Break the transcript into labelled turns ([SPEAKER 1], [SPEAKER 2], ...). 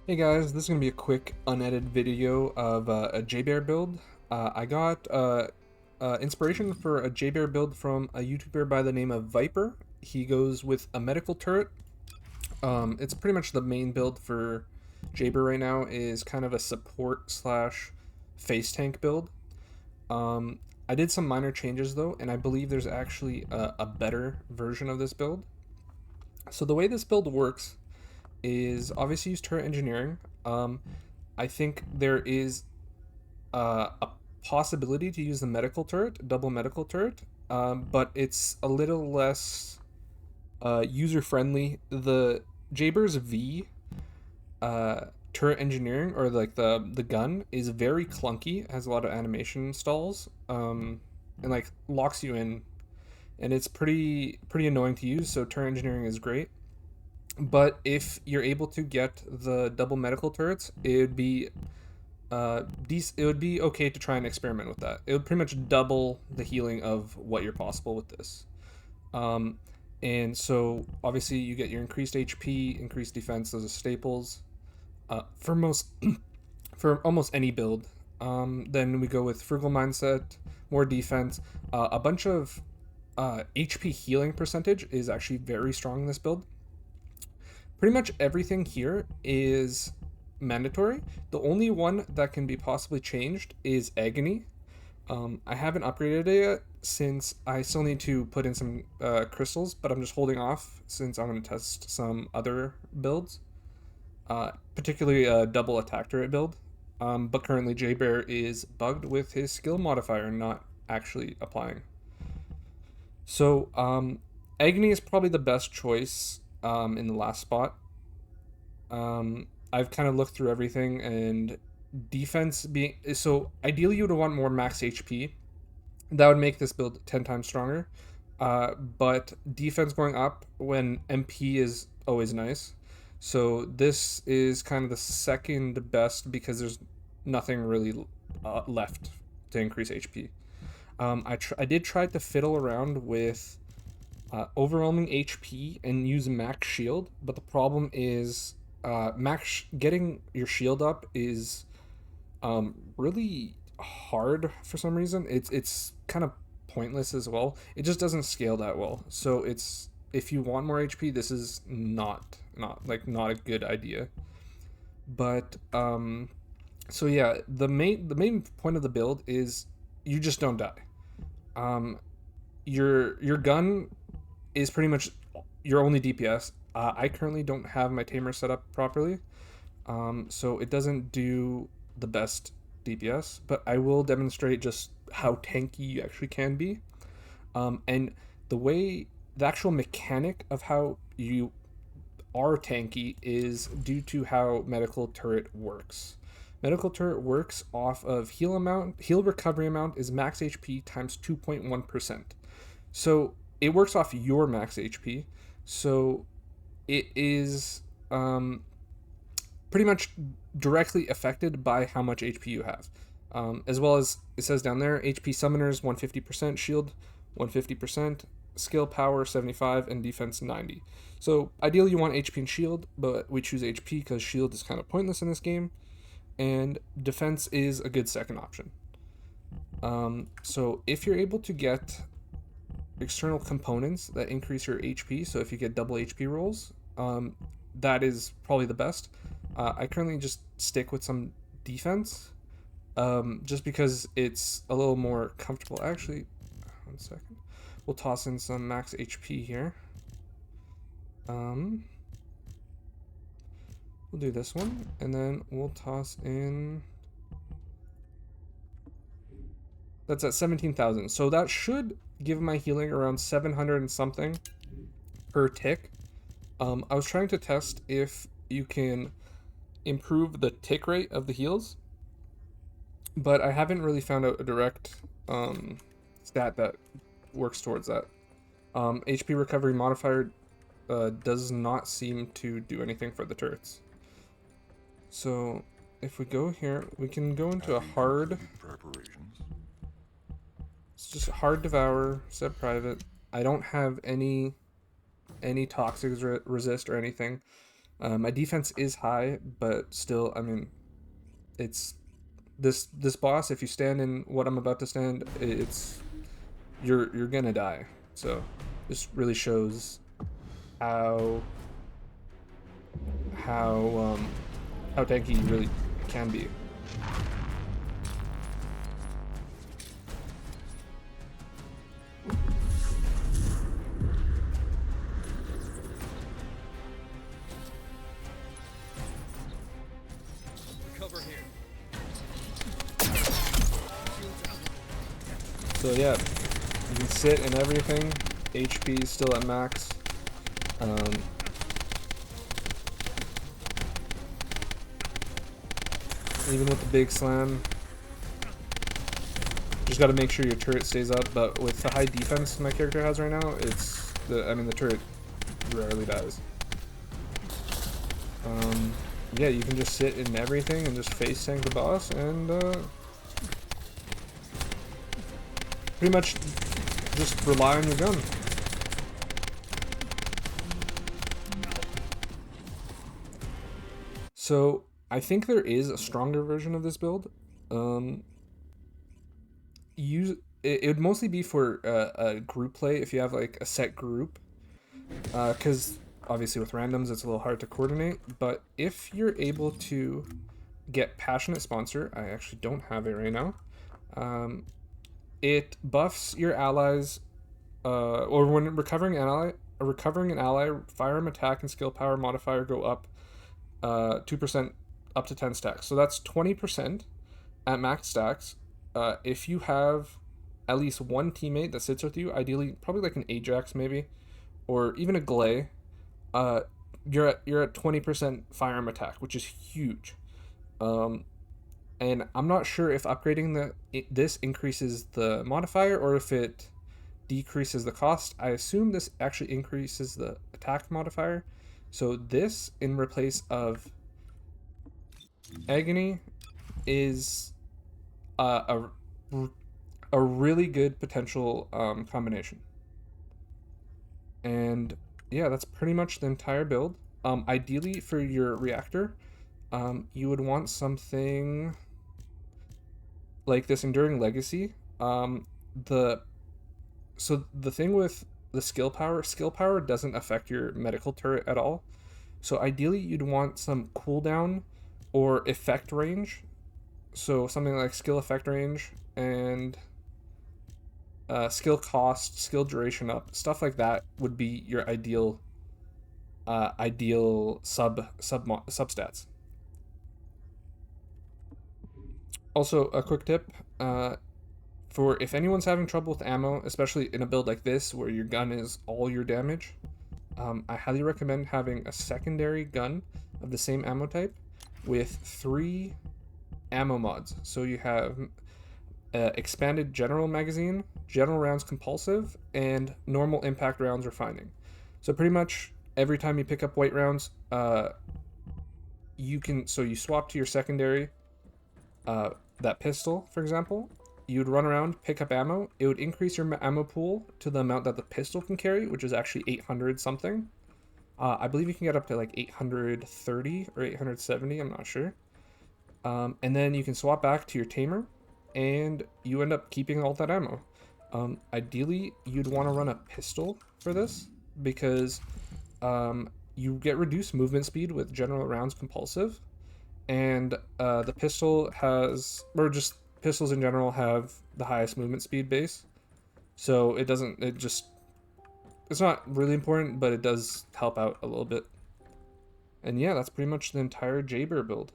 [SPEAKER 1] Hey guys, this is going to be a quick unedited video of a Jayber build. I got inspiration for a Jayber build from a YouTuber by the name of Viper. He goes with a medical turret. It's pretty much the main build for Jayber right now is kind of a support slash face tank build. I did some minor changes though, and I believe there's actually a better version of this build. So the way this build works is obviously use turret engineering. I think there is a possibility to use the medical turret, double medical turret, but it's a little less user friendly. The Jayber's V turret engineering, or like the gun, is very clunky. Has a lot of animation stalls, and like locks you in, and it's pretty annoying to use. So turret engineering is great. But if you're able to get the double medical turrets, it would be it would be okay to try and experiment with that. It would pretty much double the healing of what you're possible with this. Um, and so obviously you get your increased HP, increased defense. Those are staples for most for almost any build. Then we go with frugal mindset, more defense, a bunch of HP healing percentage is actually very strong in this build. Pretty much everything here is mandatory. The only one that can be possibly changed is agony. I haven't upgraded it yet since I still need to put in some crystals, but I'm just holding off since I'm going to test some other builds, particularly a double attack turret build. But currently Jayber is bugged with his skill modifier not actually applying. So agony is probably the best choice in the last spot. I've kind of looked through everything, and defense being so ideally you would want more max HP. That would make this build 10 times stronger. But defense going up when MP is always nice. So this is kind of the second best because there's nothing really left to increase HP. I did try to fiddle around with overwhelming HP and use max shield, but the problem is getting your shield up is really hard for some reason. It's kind of pointless as well. It just doesn't scale that well. So it's if you want more HP, this is not a good idea. But so yeah, the main point of the build is you just don't die. Your gun is pretty much your only DPS. I currently don't have my tamer set up properly, so it doesn't do the best DPS, but I will demonstrate just how tanky you actually can be. And the actual mechanic of how you are tanky is due to how medical turret works. Medical turret works off of heal recovery amount is max HP times 2.1%. So it works off your max HP. So it is pretty much directly affected by how much HP you have. As well as it says down there, HP summoners 150%, shield 150%, skill power 75, and defense 90. So ideally you want HP and shield, but we choose HP because shield is kind of pointless in this game, and defense is a good second option. So if you're able to get external components that increase your HP, so if you get double HP rolls, that is probably the best. I currently just stick with some defense, just because it's a little more comfortable. Actually, 1 second. We'll toss in some max HP here. We'll do this one, and then we'll toss in. That's at 17,000. So that should give my healing around 700 and something per tick. I was trying to test if you can improve the tick rate of the heals, but I haven't really found out a direct stat that works towards that. HP recovery modifier does not seem to do anything for the turrets. So if we go here, we can go into a hard. It's just hard devour, set private. I don't have any toxic resist or anything. My defense is high, but still, I mean, it's this boss. If you stand in what I'm about to stand, it's you're gonna die. So this really shows how how um, how tanky you really can be.
[SPEAKER 2] Cover here.
[SPEAKER 1] So yeah, you can sit and everything. HP is still at max. Um, even with the big slam, just got to make sure your turret stays up. But with the high defense my character has right now, I mean the turret rarely dies. Yeah, you can just sit in everything and just face tank the boss and pretty much just rely on your gun. So I think there is a stronger version of this build. Um, it would mostly be for a group play if you have like a set group, because obviously with randoms it's a little hard to coordinate. But if you're able to get Passionate Sponsor, I actually don't have it right now. It buffs your allies, or when recovering an ally, firearm attack and skill power modifier go up 2% up to 10 stacks. So that's 20% at max stacks. If you have at least one teammate that sits with you, ideally probably like an Ajax maybe, or even a Glay, uh, you're at 20% firearm attack, which is huge. Um, and I'm not sure if upgrading this increases the modifier or if it decreases the cost. I assume this actually increases the attack modifier. So this in replace of Agony is a really good potential combination. And yeah, that's pretty much the entire build. Ideally for your reactor, you would want something like this Enduring Legacy. The the thing with the skill power doesn't affect your medical turret at all. So ideally you'd want some cooldown or effect range. So something like skill effect range and skill cost, skill duration up, stuff like that would be your ideal substats. Also, a quick tip for if anyone's having trouble with ammo, especially in a build like this where your gun is all your damage, I highly recommend having a secondary gun of the same ammo type with 3 ammo mods. So you have expanded general magazine, general rounds compulsive, and normal impact rounds refining. So pretty much every time you pick up white rounds, you swap to your secondary, that pistol, for example. You'd run around, pick up ammo. It would increase your ammo pool to the amount that the pistol can carry, which is actually 800 something. I believe you can get up to like 830 or 870, I'm not sure. And then you can swap back to your tamer, and you end up keeping all that ammo. Ideally, you'd want to run a pistol for this because you get reduced movement speed with general rounds compulsive, and the pistol has, or just pistols in general have the highest movement speed base. So it's not really important, but it does help out a little bit. And yeah, that's pretty much the entire Jayber build.